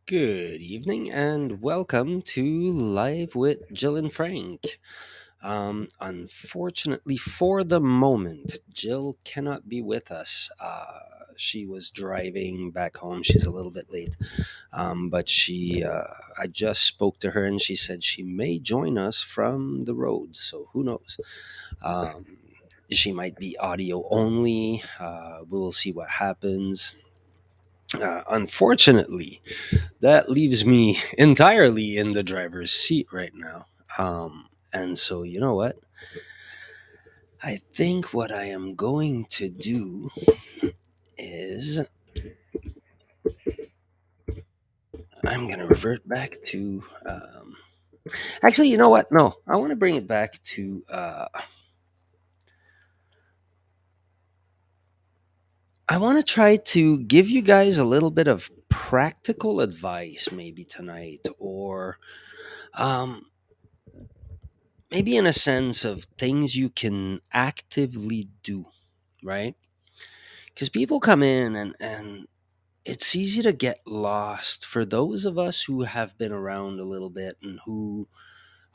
Good evening and welcome to Live with Jill and Frank. Unfortunately, for the moment, Jill cannot be with us. She was driving back home. She's a little bit late, I just spoke to her and she said she may join us from the road. So who knows? Um, she might be audio only. We will see what happens. Unfortunately, that leaves me entirely in the driver's seat right now. And so, you know what? I think what I am going to do is I'm going to revert back to. Actually, you know what? No, I want to bring it back to. I want to try to give you guys a little bit of practical advice maybe tonight, or um, maybe in a sense of things you can actively do, right? Because people come in and it's easy to get lost for those of us who have been around a little bit and who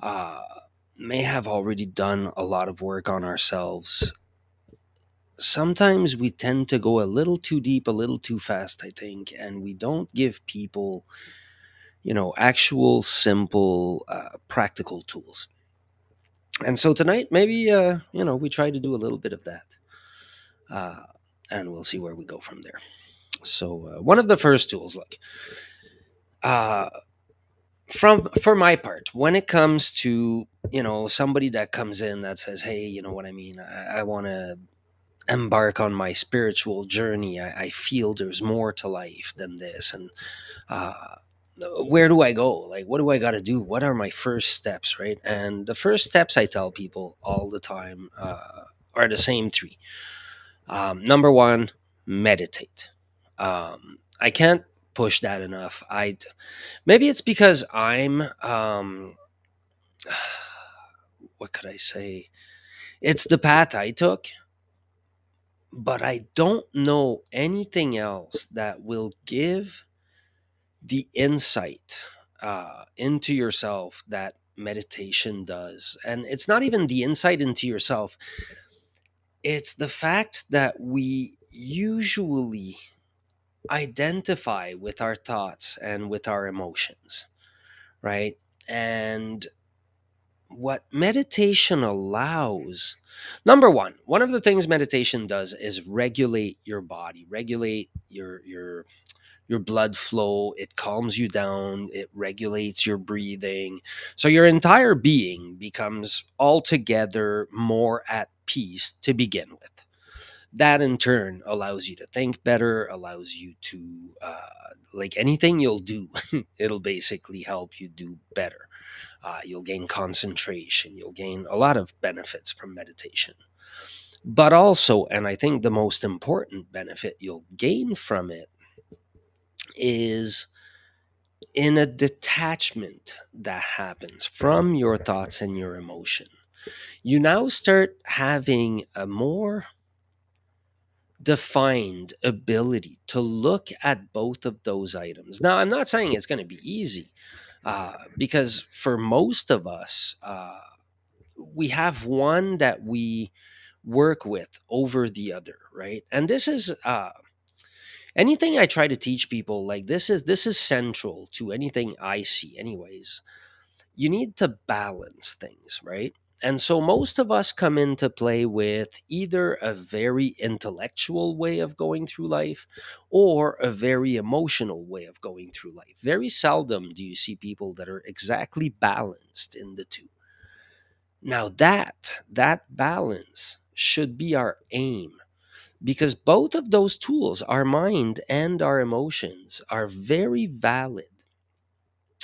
uh, may have already done a lot of work on ourselves. Sometimes we tend to go a little too deep, a little too fast, I think, and we don't give people, actual, simple, practical tools. And so tonight, maybe, we try to do a little bit of that. Uh, and we'll see where we go from there. So, one of the first tools, look, uh, from for my part, when it comes to somebody that comes in that says, hey, you know what I mean, I want to embark on my spiritual journey. I feel there's more to life than this, and uh where do I go? Like, what do I got to do? What are my first steps, right? And the first steps I tell people all the time are the same three. Number one, meditate. I can't push that enough. I Maybe it's because I'm what could I say? It's the path I took, but I don't know anything else that will give the insight into yourself that meditation does. And it's not even the insight into yourself, it's the fact that we usually identify with our thoughts and with our emotions, right? And what meditation allows, number one of the things meditation does is regulate your body, regulate your blood flow. It calms you down, it regulates your breathing, so your entire being becomes altogether more at peace to begin with. That in turn allows you to think better, allows you to like anything you'll do, it'll basically help you do better. You'll gain concentration. You'll gain a lot of benefits from meditation. But also, and I think the most important benefit you'll gain from it is in a detachment that happens from your thoughts and your emotion. You now start having a more defined ability to look at both of those items. Now, I'm not saying it's going to be easy, because for most of us, we have one that we work with over the other, right? And this is anything I try to teach people, like this is central to anything I see anyways. You need to balance things, right? And so most of us come into play with either a very intellectual way of going through life or a very emotional way of going through life. Very seldom do you see people that are exactly balanced in the two. Now that balance should be our aim, because both of those tools, our mind and our emotions, are very valid.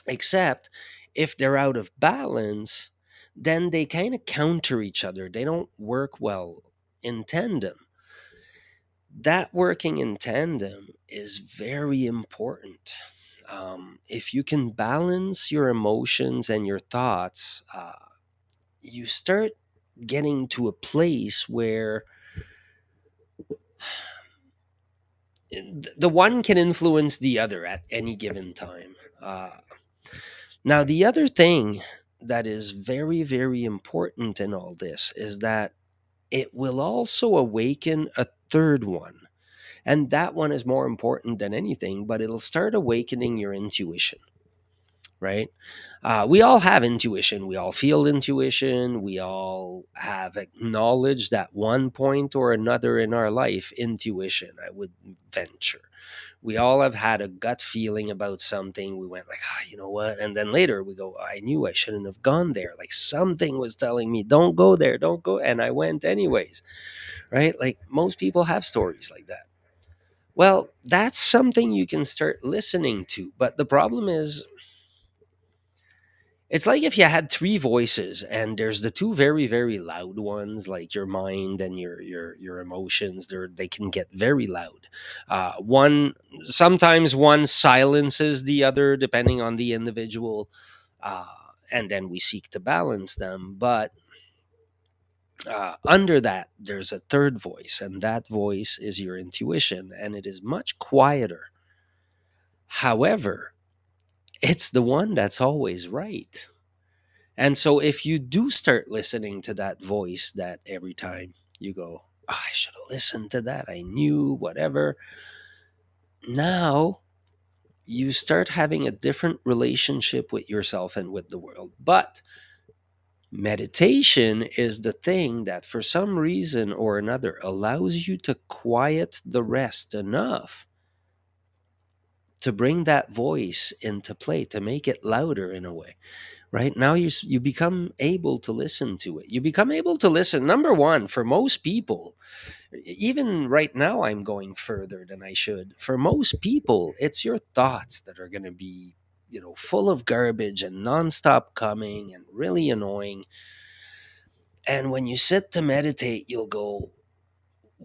Except if they're out of balance, then they kind of counter each other. They don't work well in tandem. That working in tandem is very important. If you can balance your emotions and your thoughts, you start getting to a place where the one can influence the other at any given time. Uh, Now, the other thing that is very, very important in all this is that it will also awaken a third one. And that one is more important than anything, but it'll start awakening your intuition, right? We all have intuition. We all feel intuition. We all have acknowledged at one point or another in our life intuition, I would venture. We all have had a gut feeling about something. We went like, you know what? And then later we go, I knew I shouldn't have gone there. Like something was telling me, don't go there, don't go. And I went anyways, right? Like most people have stories like that. Well, that's something you can start listening to. But the problem is, it's like if you had three voices and there's the two very, very loud ones, like your mind and your emotions. They can get very loud. One Sometimes one silences the other depending on the individual, uh, and then we seek to balance them. But under that, there's a third voice, and that voice is your intuition, and it is much quieter. However, it's the one that's always right. And so if you do start listening to that voice that every time you go, "Oh, I should have listened to that. I knew whatever." Now you start having a different relationship with yourself and with the world. But meditation is the thing that for some reason or another allows you to quiet the rest enough to bring that voice into play, to make it louder in a way. Right now you become able to listen to it. You become able to listen. Number one, for most people, even right now I'm going further than I should. For most people, it's your thoughts that are going to be, full of garbage and nonstop coming and really annoying. And when you sit to meditate, you'll go,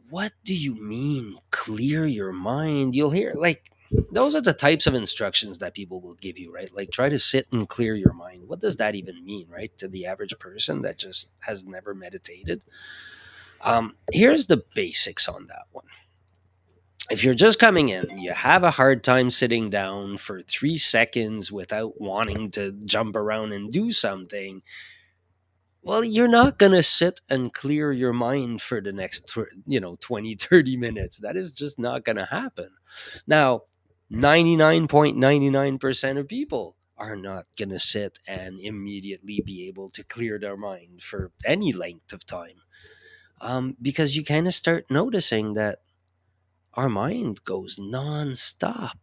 what do you mean clear your mind? You'll hear like those are the types of instructions that people will give you, right? Like try to sit and clear your mind. What does that even mean, right? To the average person that just has never meditated. Here's the basics on that one. If you're just coming in, you have a hard time sitting down for 3 seconds without wanting to jump around and do something. Well, you're not going to sit and clear your mind for the next 20, 30 minutes. That is just not going to happen. Now, 99.99% of people are not going to sit and immediately be able to clear their mind for any length of time, because you kind of start noticing that our mind goes nonstop.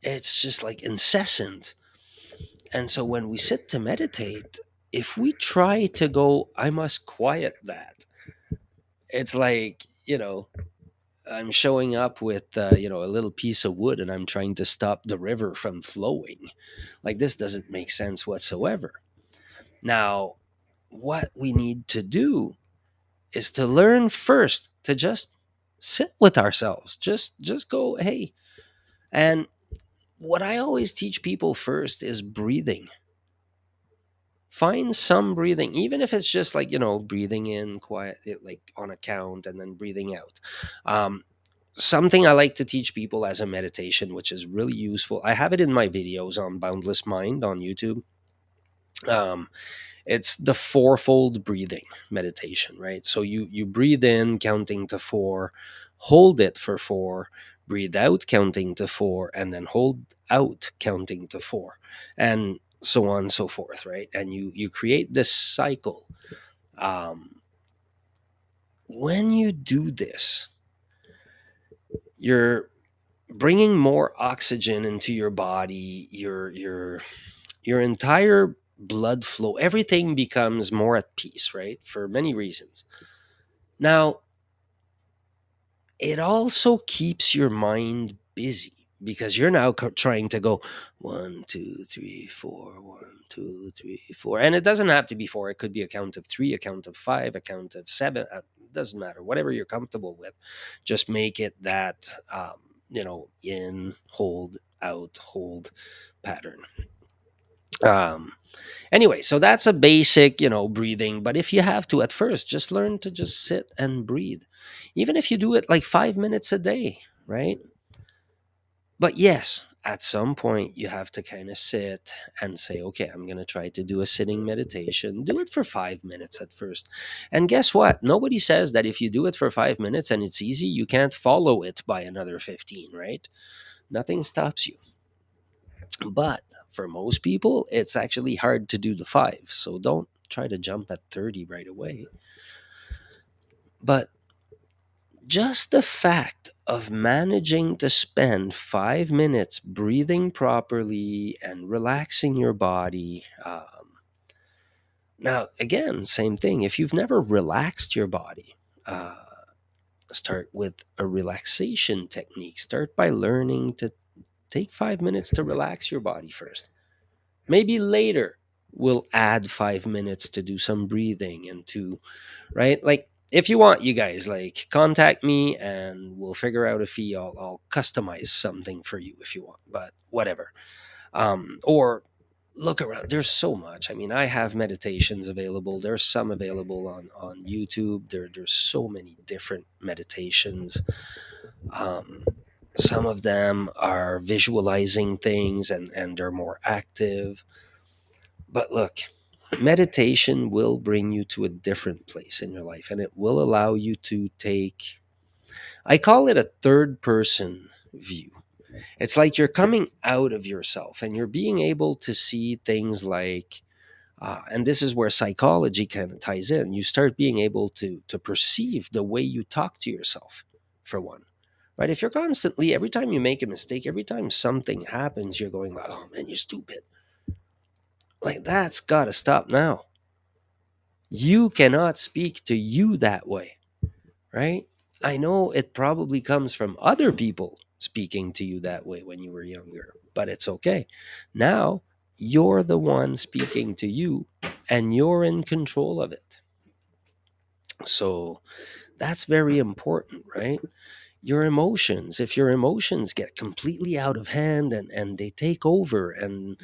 It's just like incessant. And so when we sit to meditate, if we try to go, I must quiet that, it's like, I'm showing up with, a little piece of wood and I'm trying to stop the river from flowing. Like, this doesn't make sense whatsoever. Now, what we need to do is to learn first to just sit with ourselves. Just go, hey. And what I always teach people first is breathing. Find some breathing, even if it's just like, breathing in quiet, like on a count, and then breathing out. Something I like to teach people as a meditation, which is really useful. I have it in my videos on Boundless Mind on YouTube. Um, it's the fourfold breathing meditation, right? So you breathe in counting to four, hold it for four, breathe out counting to four, and then hold out counting to four, and so on and so forth, right? And you create this cycle. When you do this, you're bringing more oxygen into your body, your entire blood flow, everything becomes more at peace, right? For many reasons. Now, it also keeps your mind busy because you're now trying to go 1, 2, 3, 4, 1, 2, 3, 4, and it doesn't have to be four. It could be a count of three, a count of five, a count of seven. It doesn't matter. Whatever you're comfortable with, just make it that in, hold, out, hold pattern. Um, Anyway, so that's a basic, breathing. But if you have to at first, just learn to just sit and breathe. Even if you do it like 5 minutes a day, right? But yes, at some point you have to kind of sit and say, okay, I'm going to try to do a sitting meditation. Do it for 5 minutes at first. And guess what? Nobody says that if you do it for 5 minutes and it's easy, you can't follow it by another 15, right? Nothing stops you. But for most people, it's actually hard to do the five. So don't try to jump at 30 right away. But just the fact of managing to spend 5 minutes breathing properly and relaxing your body. Now, again, same thing. If you've never relaxed your body, uh, start with a relaxation technique. Start by learning to take 5 minutes to relax your body first. Maybe later we'll add 5 minutes to do some breathing and to, right? Like, if you want, you guys, like, contact me and we'll figure out a fee. I'll customize something for you if you want, but whatever. Or look around. There's so much. I mean, I have meditations available. There's some available on YouTube. There's so many different meditations. Um, some of them are visualizing things and they're more active. But look, meditation will bring you to a different place in your life and it will allow you to take, I call it a third person view. It's like you're coming out of yourself and you're being able to see things like, and this is where psychology kind of ties in. You start being able to perceive the way you talk to yourself, for one. Right? If you're constantly, every time you make a mistake, every time something happens, you're going like, "Oh man, you're stupid." Like, that's got to stop now. You cannot speak to you that way, right? I know it probably comes from other people speaking to you that way when you were younger, but it's okay. Now you're the one speaking to you and you're in control of it. So that's very important, right? Your emotions, if your emotions get completely out of hand and they take over, and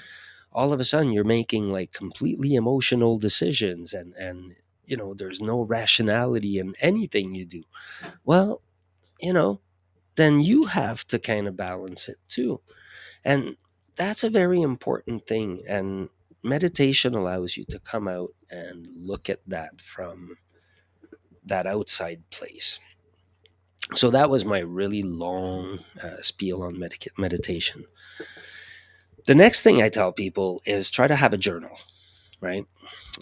all of a sudden you're making like completely emotional decisions, and there's no rationality in anything you do, well, you know then you have to kind of balance it too. And that's a very important thing, and meditation allows you to come out and look at that from that outside place. So that was my really long spiel on meditation. The next thing I tell people is try to have a journal, right?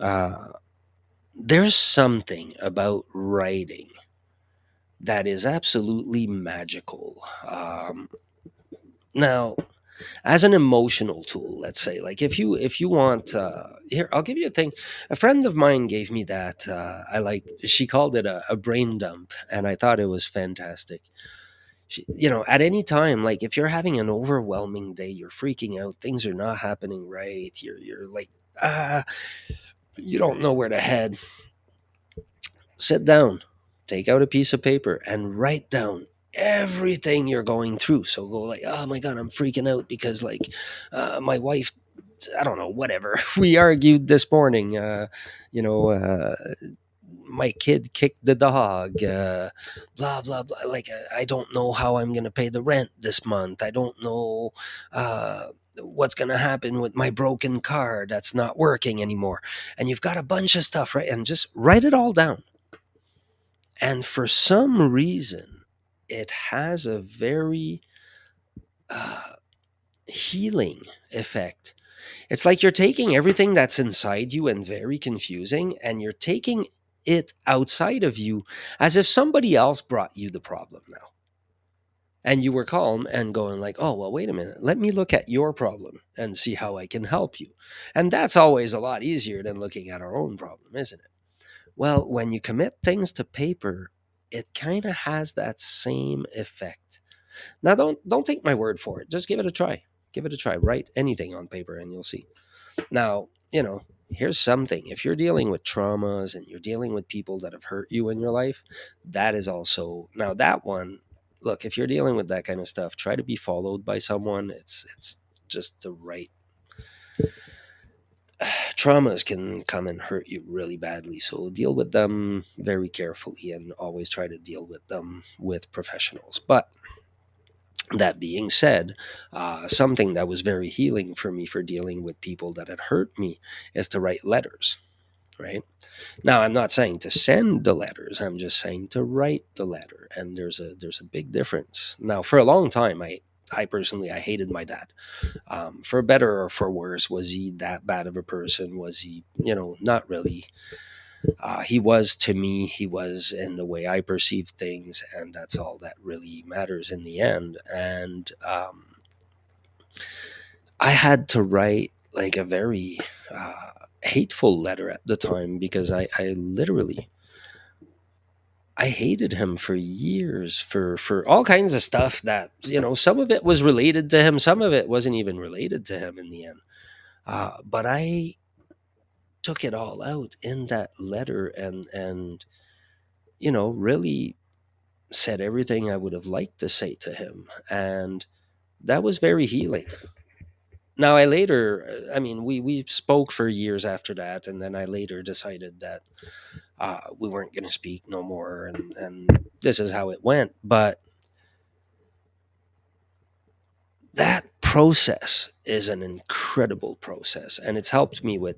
uh, there's something about writing that is absolutely magical. Now, as an emotional tool, let's say, like, if you want, here, I'll give you a thing. A friend of mine gave me that, I like, she called it a brain dump, and I thought it was fantastic. At any time, like, if you're having an overwhelming day, you're freaking out, things are not happening right, you're like, ah you don't know where to head, sit down, take out a piece of paper and write down everything you're going through. So go like, oh my God, I'm freaking out because, like, my wife, I don't know, whatever. We argued this morning. You know, my kid kicked the dog. Blah blah blah. Like, I don't know how I'm gonna pay the rent this month. I don't know. What's going to happen with my broken car that's not working anymore. And you've got a bunch of stuff, right? And just write it all down. And for some reason, it has a very uh, healing effect. It's like you're taking everything that's inside you and very confusing, and you're taking it outside of you as if somebody else brought you the problem now. And you were calm and going like, oh, well, wait a minute. Let me look at your problem and see how I can help you. And that's always a lot easier than looking at our own problem, isn't it? Well, when you commit things to paper, it kind of has that same effect. Now, don't take my word for it. Just give it a try. Give it a try. Write anything on paper, and you'll see. Now, here's something. If you're dealing with traumas and you're dealing with people that have hurt you in your life, that is also, now that one. Look, if you're dealing with that kind of stuff, try to be followed by someone. It's just the right. traumas can come and hurt you really badly. So deal with them very carefully and always try to deal with them with professionals. But that being said, something that was very healing for me for dealing with people that had hurt me is to write letters, right? Now, I'm not saying to send the letters. I'm just saying to write the letter, and there's a big difference. Now, for a long time, I personally I hated my dad. For better or for worse, was he that bad of a person? Was he, not really. He was to me. He was in the way I perceived things, and that's all that really matters in the end. And I had to write like a very hateful letter at the time because I literally I hated him for years for all kinds of stuff that some of it was related to him, some of it wasn't even related to him in the end. But I took it all out in that letter and really said everything I would have liked to say to him, and that was very healing. Now I later, I mean, we spoke for years after that, and then I later decided that we weren't going to speak no more, and this is how it went. But that process is an incredible process, and it's helped me with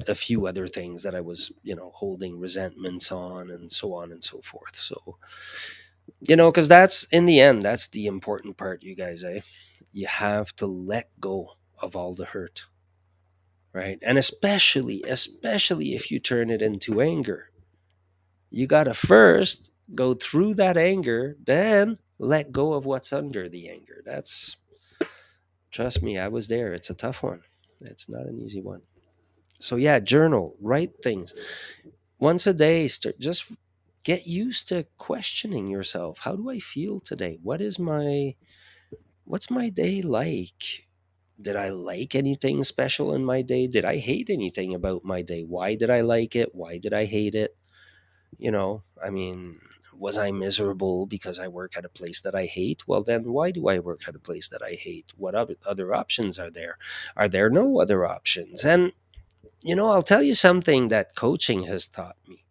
a few other things that I was holding resentments on and so on and so forth. So because that's in the end, that's the important part, you guys. You have to let go of all the hurt, right? And especially if you turn it into anger, you got to first go through that anger, then let go of what's under the anger. That's Trust me, I was there. It's a tough one. It's not an easy one. So yeah, journal, write things once a day. Just get used to questioning yourself. How do I feel today? What's my day like? Did I like anything special in my day? Did I hate anything about my day? Why did I like it? Why did I hate it? I mean, was I miserable because I work at a place that I hate? Well, then why do I work at a place that I hate? What other options are there? Are there no other options? And, I'll tell you something that coaching has taught me: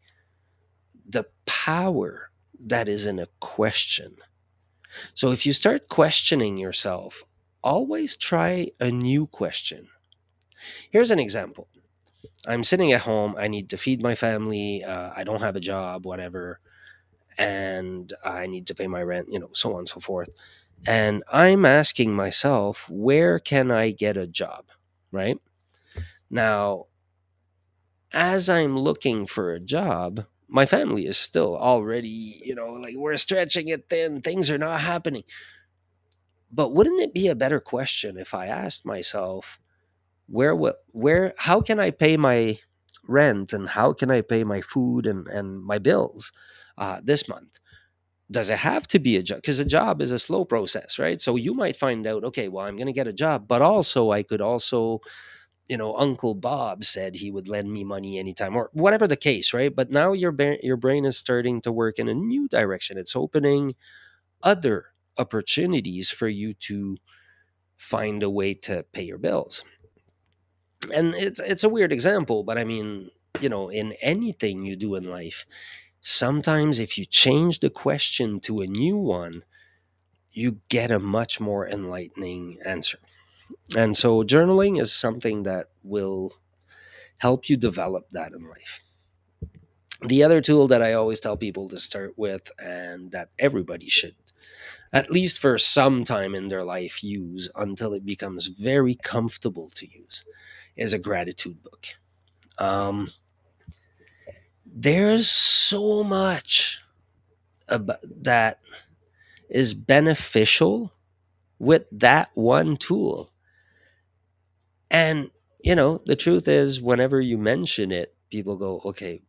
the power that is in a question. So if you start questioning yourself, always try a new question. Here's an example. I'm sitting at home. I need to feed my family. I don't have a job, whatever, and I need to pay my rent, so on and so forth. And I'm asking myself, where can I get a job? Right? Now, as I'm looking for a job, my family is still already, like we're stretching it thin, things are not happening. But wouldn't it be a better question if I asked myself, how can I pay my rent and how can I pay my food and my bills this month? Does it have to be a job? Because a job is a slow process, right? So you might find out, okay, well, I'm going to get a job, but also I could also, Uncle Bob said he would lend me money anytime, or whatever the case, right? But now your brain is starting to work in a new direction. It's opening other opportunities for you to find a way to pay your bills. And it's a weird example, but I mean, in anything you do in life, sometimes if you change the question to a new one, you get a much more enlightening answer. And so journaling is something that will help you develop that in life. The other tool that I always tell people to start with, and that everybody should, at least for some time in their life, use until it becomes very comfortable to use, is a gratitude book. Um, there's so much that is beneficial with that one tool. And, the truth is, whenever you mention it, people go, okay,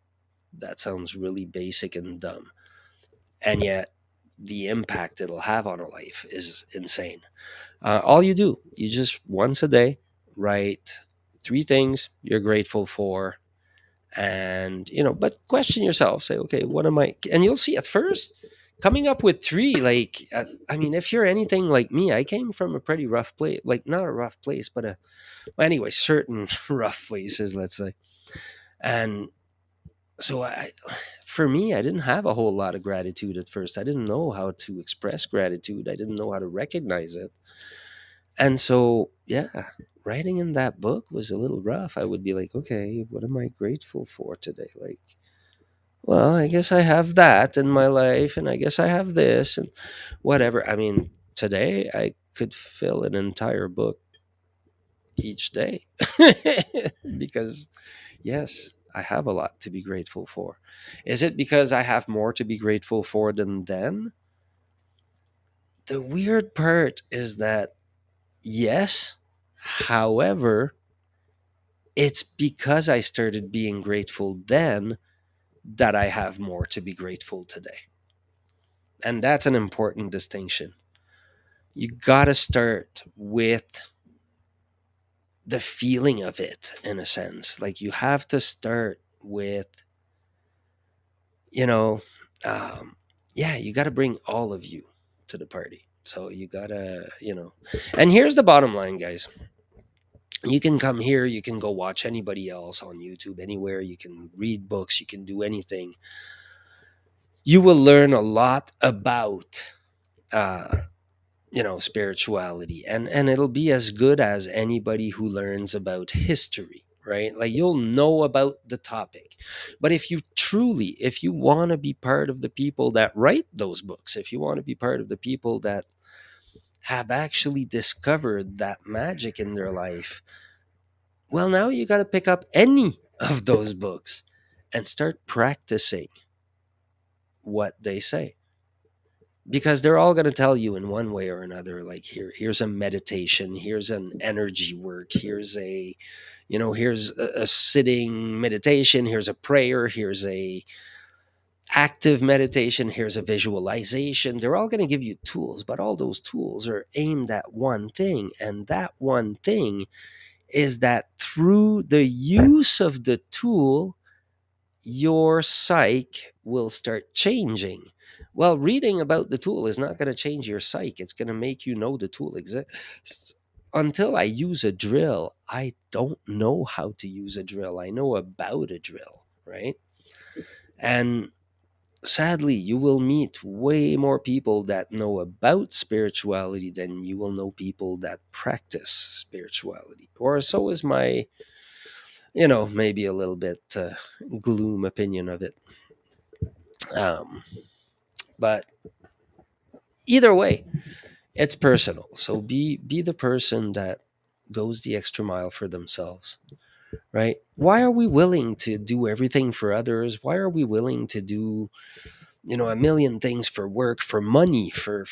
that sounds really basic and dumb. And yet, the impact it'll have on a life is insane. All you just once a day write three things you're grateful for. And, but question yourself, say, okay, what am I? And you'll see at first, coming up with three, like, I mean, if you're anything like me, I came from a pretty rough place, like not a rough place, but well, anyway, certain rough places, let's say. And so for me, I didn't have a whole lot of gratitude at first. I didn't know how to express gratitude. I didn't know how to recognize it. And so, yeah, writing in that book was a little rough. I would be like, okay, what am I grateful for today? Like, well, I guess I have that in my life, and I guess I have this, and whatever. I mean, today I could fill an entire book each day because, yes, I have a lot to be grateful for. Is it because I have more to be grateful for than then? The weird part is that, yes, however, it's because I started being grateful then that I have more to be grateful today. And that's an important distinction. You got to start with the feeling of it, in a sense. Like, you have to start with, you know, um, yeah, you got to bring all of you to the party. So you got to, and here's the bottom line, guys. You can come here, you can go watch anybody else on YouTube, anywhere. You can read books, you can do anything. You will learn a lot about, uh, spirituality, and it'll be as good as anybody who learns about history, right? Like, you'll know about the topic. But if you want to be part of the people that write those books, if you want to be part of the people that have actually discovered that magic in their life, well, now you got to pick up any of those books and start practicing what they say, because they're all going to tell you in one way or another, like, here's a meditation, here's an energy work, here's a sitting meditation, here's a prayer, here's a active meditation, here's a visualization. They're all going to give you tools, but all those tools are aimed at one thing, and that one thing is that through the use of the tool, your psyche will start changing. Well, reading about the tool is not going to change your psyche. It's going to make you know the tool exists. Until I use a drill, I don't know how to use a drill. I know about a drill, right? And sadly, you will meet way more people that know about spirituality than you will know people that practice spirituality. Or so is my, maybe a little bit gloom opinion of it. Um, but either way, it's personal. So be the person that goes the extra mile for themselves, right? Why are we willing to do everything for others? Why are we willing to do, a million things for work, for money, for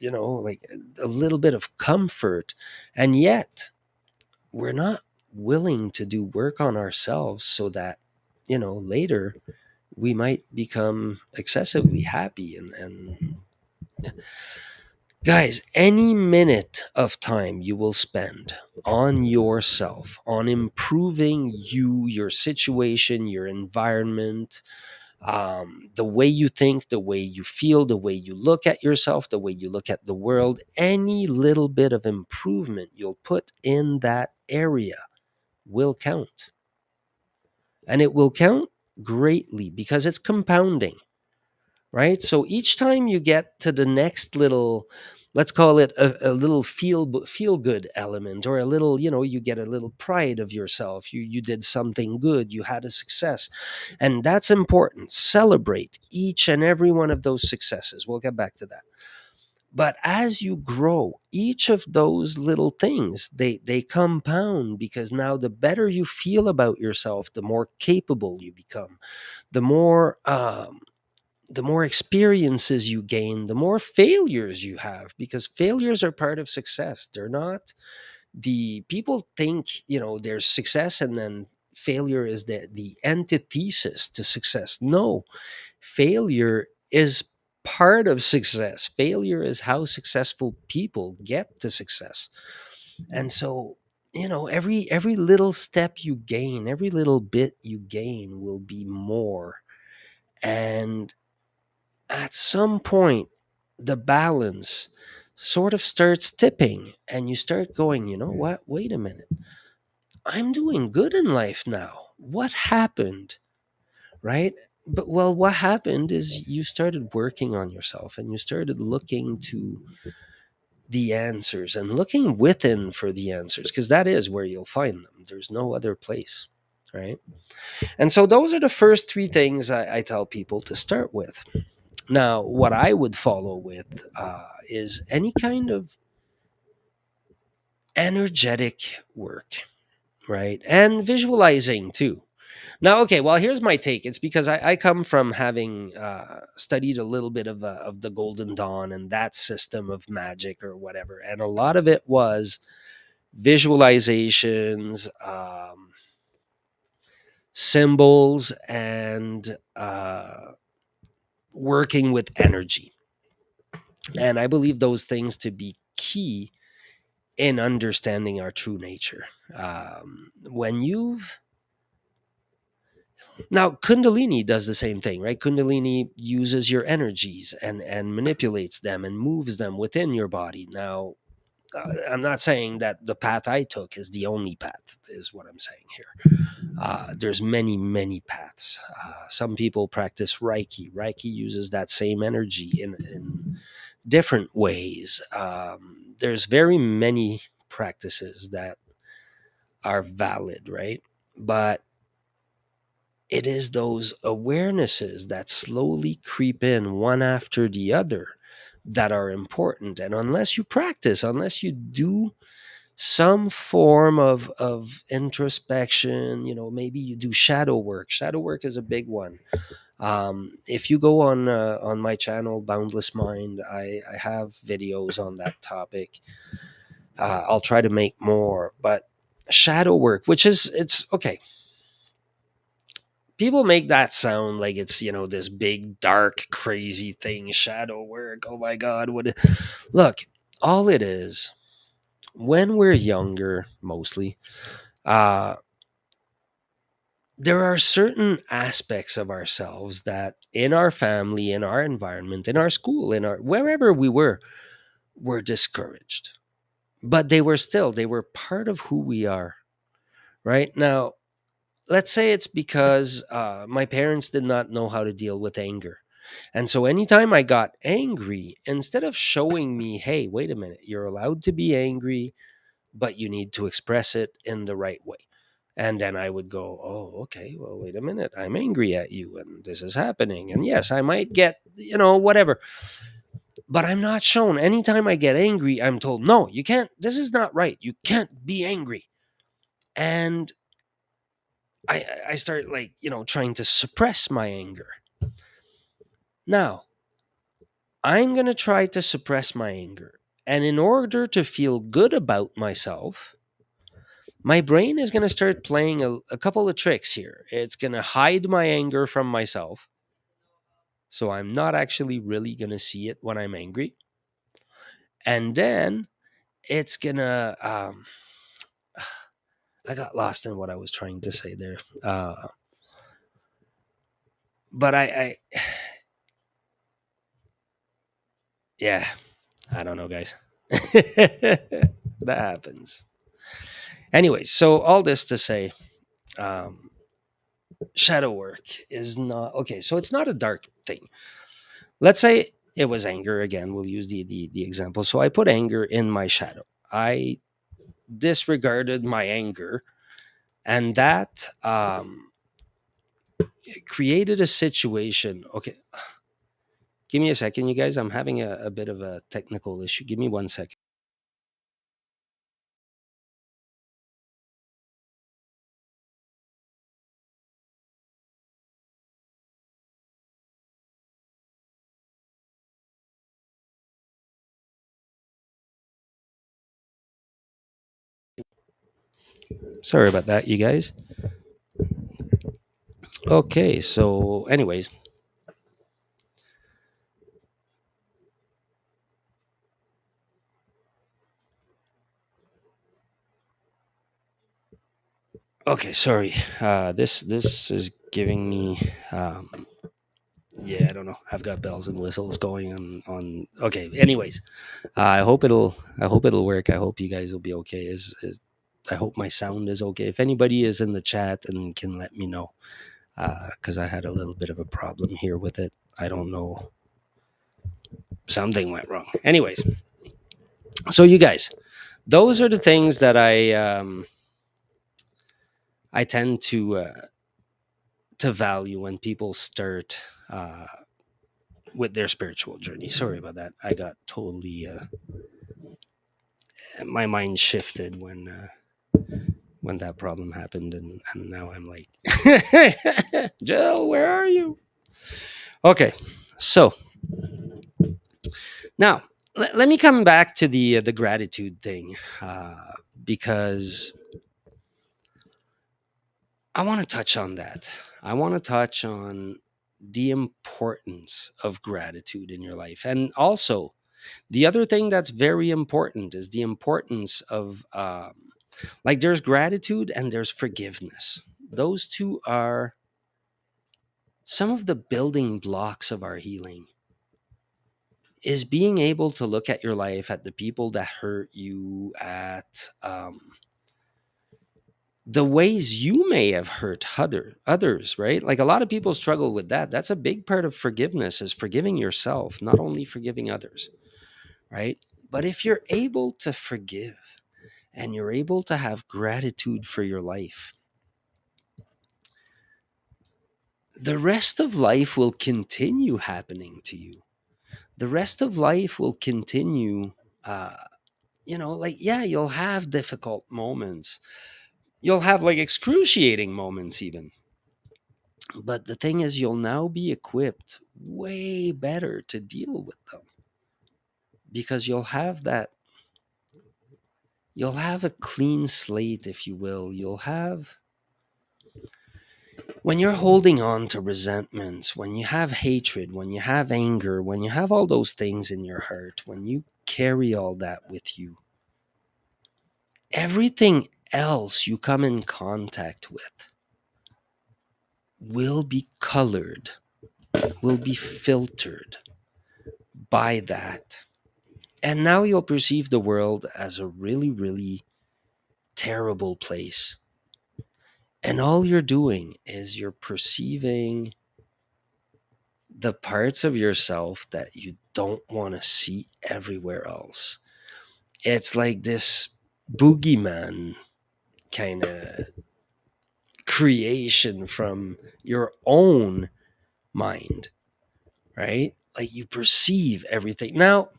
like a little bit of comfort, and yet we're not willing to do work on ourselves so that, later we might become excessively happy. And guys, any minute of time you will spend on yourself, on improving you, your situation, your environment, the way you think, the way you feel, the way you look at yourself, the way you look at the world, any little bit of improvement you'll put in that area will count. And it will count greatly because it's compounding, right? So each time you get to the next little, let's call it a little feel good element, or a little, you get a little pride of yourself. You did something good, you had a success, and that's important. Celebrate each and every one of those successes. We'll get back to that. But as you grow, each of those little things, they compound, because now the better you feel about yourself, the more capable you become, the more the more experiences you gain, the more failures you have, because failures are part of success. They're not, the people think, there's success and then failure is the antithesis to success. No, failure is part of success. Failure is how successful people get to success. And so, every little step you gain, every little bit you gain will be more. And at some point the balance sort of starts tipping, and you start going, you know what, wait a minute, I'm doing good in life now. What happened? Right? But well, what happened is you started working on yourself and you started looking to the answers and looking within for the answers, because that is where you'll find them. There's no other place. Right? And so those are the first three things I tell people to start with. Now, what I would follow with is any kind of energetic work, right? And visualizing too. Now, okay, well, here's my take. It's because I come from having studied a little bit of the Golden Dawn and that system of magic or whatever. And a lot of it was visualizations, symbols, and working with energy. And I believe those things to be key in understanding our true nature. When you've Now, Kundalini does the same thing, right? Kundalini uses your energies and manipulates them and moves them within your body. Now, I'm not saying that the path I took is the only path, is what I'm saying here. There's many, many paths. Some people practice Reiki. Reiki uses that same energy in different ways. There's very many practices that are valid, right? But it is those awarenesses that slowly creep in one after the other that are important. And unless you practice, unless you do some form of introspection, maybe you do shadow work. Shadow work is a big one. If you go on my channel, Boundless Mind, I have videos on that topic. I'll try to make more, but shadow work, which is, it's okay, people make that sound like it's, this big dark crazy thing, shadow work. Oh my god, look, all it is, when we're younger mostly, uh there are certain aspects of ourselves that in our family, in our environment, in our school, in our wherever we were discouraged, but they were part of who we are. Right now, let's say it's because my parents did not know how to deal with anger. And so anytime I got angry, instead of showing me, hey, wait a minute, you're allowed to be angry, but you need to express it in the right way. And then I would go, oh, okay, well, wait a minute, I'm angry at you and this is happening. And yes, I might get, whatever, but I'm not shown. Anytime I get angry, I'm told, no, you can't, this is not right. You can't be angry. And I start, like, trying to suppress my anger. Now, I'm going to try to suppress my anger. And in order to feel good about myself, my brain is going to start playing a couple of tricks here. It's going to hide my anger from myself. So I'm not actually really going to see it when I'm angry. And then it's going to, I got lost in what I was trying to say there. But yeah, I don't know, guys. That happens. Anyway, so all this to say, um, shadow work is not okay. So it's not a dark thing. Let's say it was anger again. We'll use the example. So I put anger in my shadow. I disregarded my anger, and that created a situation. Okay, give me a second, you guys. I'm having a bit of a technical issue. Give me 1 second. Sorry about that, you guys. Okay, so anyways, okay, sorry. This is giving me Yeah, I don't know. I've got bells and whistles going on. Okay. Anyways, I hope it'll work. I hope you guys will be okay. Is I hope my sound is okay. If anybody is in the chat and can let me know, because I had a little bit of a problem here with it. I don't know. Something went wrong. Anyways, so you guys, those are the things that I tend to value when people start with their spiritual journey. Sorry about that. I got totally my mind shifted when that problem happened, and now I'm like, Jill, where are you? Okay, so now let me come back to the gratitude thing, because I want to touch on that. I want to touch on the importance of gratitude in your life, and also the other thing that's very important is the importance of like there's gratitude and there's forgiveness. Those two are some of the building blocks of our healing, is being able to look at your life, at the people that hurt you, at the ways you may have hurt others, right? Like a lot of people struggle with that. That's a big part of forgiveness, is forgiving yourself, not only forgiving others, right? But if you're able to forgive and you're able to have gratitude for your life, the rest of life will continue happening to you. The rest of life will continue, uh, like, yeah, you'll have difficult moments. You'll have like excruciating moments, even. But the thing is, you'll now be equipped way better to deal with them, because you'll have a clean slate, if you will. You'll have, when you're holding on to resentments, when you have hatred, when you have anger, when you have all those things in your heart, when you carry all that with you, everything else you come in contact with will be colored, will be filtered by that. And now you'll perceive the world as a really, really terrible place. And all you're doing is you're perceiving the parts of yourself that you don't want to see everywhere else. It's like this boogeyman kind of creation from your own mind, right? Like you perceive everything. Now,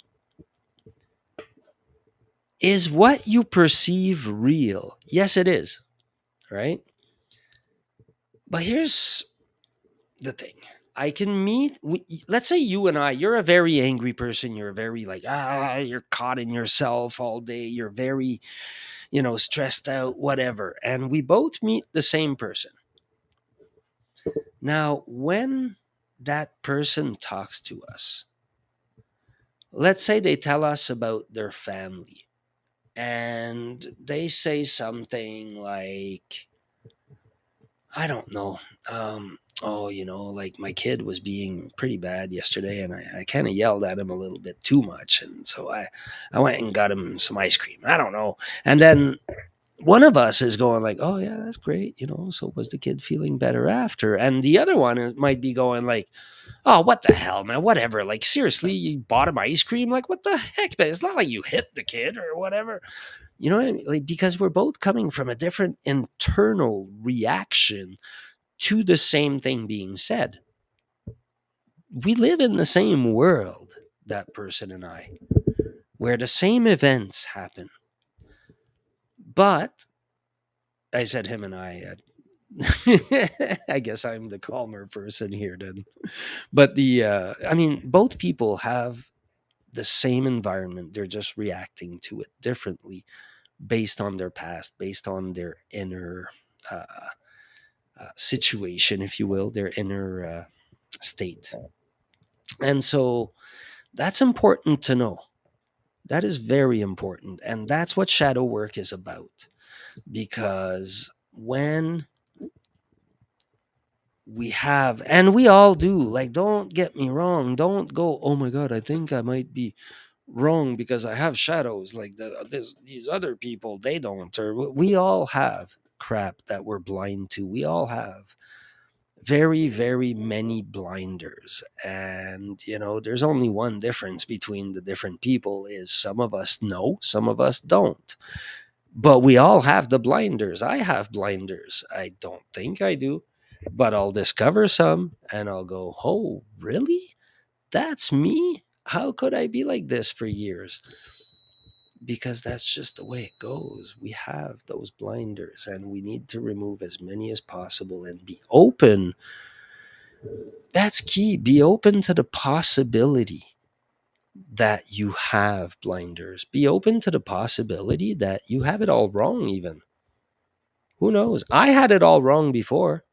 is what you perceive real? Yes, it is, right? But here's the thing. I can let's say you and I, you're a very angry person. You're very like, you're caught in yourself all day. You're very, stressed out, whatever. And we both meet the same person. Now, when that person talks to us, let's say they tell us about their family, and they say something like, I don't know. Oh, like my kid was being pretty bad yesterday, and I kind of yelled at him a little bit too much. And so I went and got him some ice cream. I don't know. And then one of us is going like, oh, yeah, that's great. So was the kid feeling better after? And the other one might be going like, oh, what the hell, man? Whatever. Like, seriously, you bought him ice cream? Like, what the heck, man? It's not like you hit the kid or whatever. You know what I mean? Like, because we're both coming from a different internal reaction to the same thing being said. We live in the same world, that person and I, where the same events happen. But I said him and I. I guess I'm the calmer person here then. But I mean, both people have the same environment. They're just reacting to it differently based on their past, based on their inner uh, situation, if you will, their inner state. And so that's important to know. That is very important. And that's what shadow work is about. Because when We have, and we all do. Like, don't get me wrong. Don't go, oh my God, I think I might be wrong because I have shadows. Like these other people, they don't. Or we all have crap that we're blind to. We all have very, very many blinders. And, there's only one difference between the different people is some of us know, some of us don't. But we all have the blinders. I have blinders. I don't think I do, but I'll discover some and I'll go, oh, really? That's me? How could I be like this for years? Because that's just the way it goes. We have those blinders and we need to remove as many as possible and be open. That's key. Be open to the possibility that you have blinders. Be open to the possibility that you have it all wrong, even. Who knows? I had it all wrong before.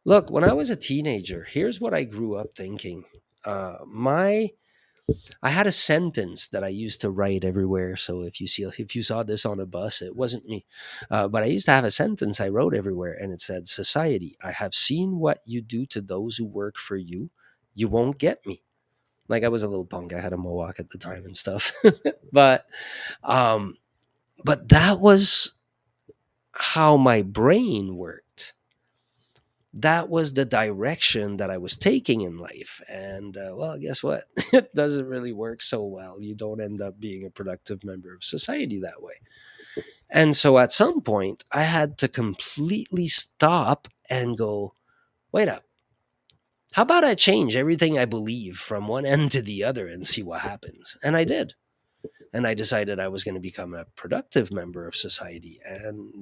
Look, when I was a teenager, here's what I grew up thinking. My I had a sentence that I used to write everywhere. So if you saw this on a bus, it wasn't me. But I used to have a sentence I wrote everywhere, and it said, "Society, I have seen what you do to those who work for you. You won't get me." Like, I was a little punk. I had a mohawk at the time and stuff, but um, but that was how my brain worked. That was the direction that I was taking in life. And well, guess what? It doesn't really work so well. You don't end up being a productive member of society that way. And so at some point, I had to completely stop and go, wait up. How about I change everything I believe from one end to the other and see what happens? And I did. And I decided I was going to become a productive member of society. And,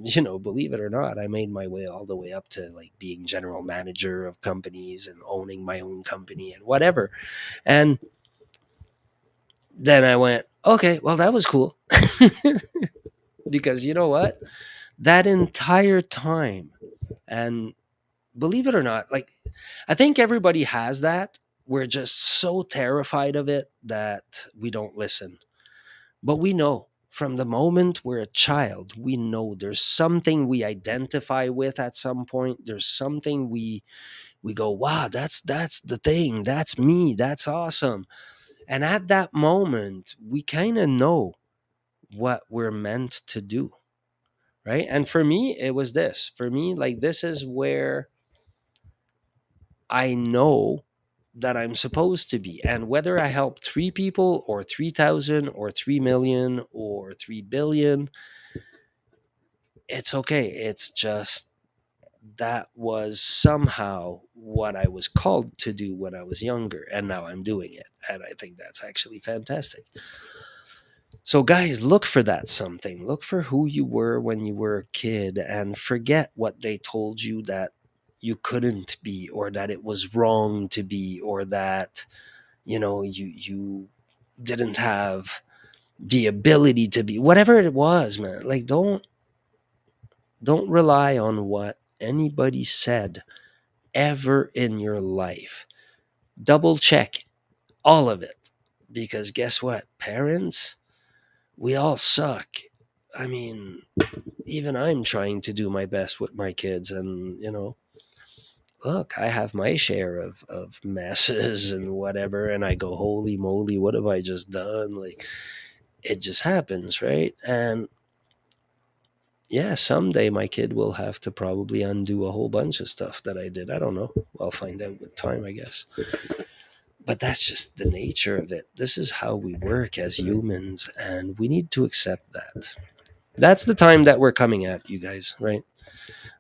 believe it or not, I made my way all the way up to like being general manager of companies and owning my own company and whatever. And then I went, okay, well, that was cool. Because you know what? That entire time, and believe it or not, like, I think everybody has that. We're just so terrified of it that we don't listen. But we know from the moment we're a child, we know there's something we identify with at some point. There's something we go, wow, that's the thing. That's me. That's awesome. And at that moment, we kind of know what we're meant to do. Right. And for me, it was this. For me, like, this is where I know that I'm supposed to be. And whether I help 3 people or 3,000 or 3 million or 3 billion, it's okay. It's just that was somehow what I was called to do when I was younger. And now I'm doing it. And I think that's actually fantastic. So, guys, look for that something. Look for who you were when you were a kid and forget what they told you that you couldn't be, or that it was wrong to be, or that, you didn't have the ability to be, whatever it was, man. Like, don't rely on what anybody said ever in your life. Double check all of it. Because guess what? Parents, we all suck. I mean, even I'm trying to do my best with my kids. And, look, I have my share of messes and whatever. And I go, holy moly, what have I just done? Like, it just happens, right? And yeah, someday my kid will have to probably undo a whole bunch of stuff that I did. I don't know. I'll find out with time, I guess. But that's just the nature of it. This is how we work as humans, and we need to accept that. That's the time that we're coming at, you guys, right?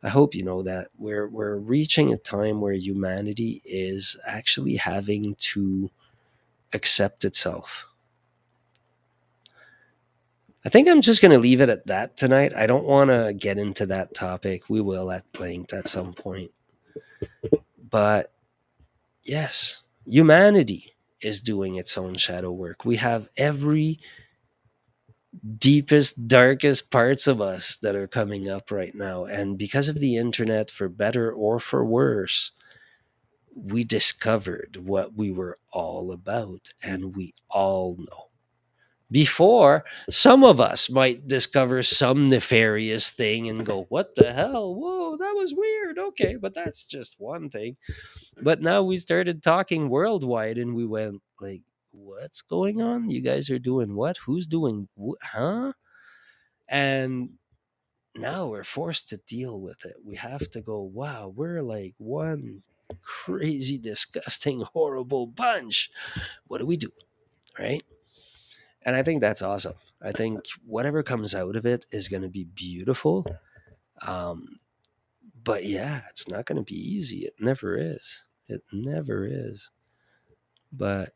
I hope you know that we're reaching a time where humanity is actually having to accept itself. I think I'm just going to leave it at that tonight. I don't want to get into that topic. We will at length at some point. But yes, humanity is doing its own shadow work. We have every deepest, darkest parts of us that are coming up right now. And because of the internet, for better or for worse, we discovered what we were all about. And we all know. before some of us might discover some nefarious thing and go, what the hell? Whoa, that was weird. Okay, but that's just one thing. But now we started talking worldwide and we went like, what's going on? You guys are doing what? Who's doing what? Huh? And now we're forced to deal with it. We have to go, wow, we're like one crazy, disgusting, horrible bunch. What do we do? Right? And I think that's awesome. I think whatever comes out of it is going to be beautiful. Um, but yeah, it's not going to be easy. It never is. It never is. But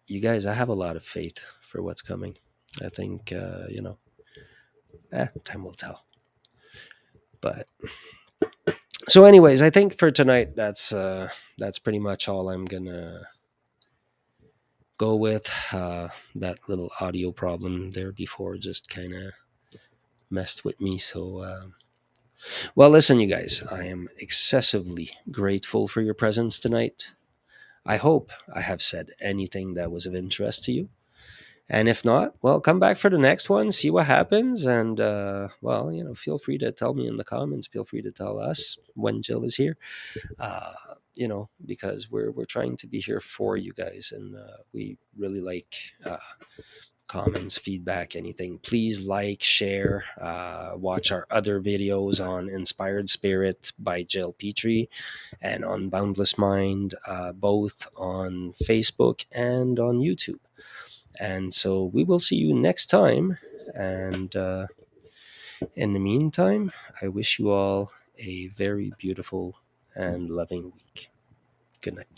you guys, I have a lot of faith for what's coming. I think, time will tell. But so, anyways, I think for tonight, that's pretty much all I'm gonna go with. That little audio problem there before just kind of messed with me. So, well, listen, you guys, I am excessively grateful for your presence tonight. I hope I have said anything that was of interest to you. And if not, well, come back for the next one, see what happens. And, feel free to tell me in the comments. Feel free to tell us when Jill is here, because we're trying to be here for you guys. And we really like comments, feedback, anything. Please like, share, watch our other videos on Inspired Spirit by Jill Petrie and on Boundless Mind, both on Facebook and on YouTube. And so we will see you next time. And in the meantime, I wish you all a very beautiful and loving week. Good night.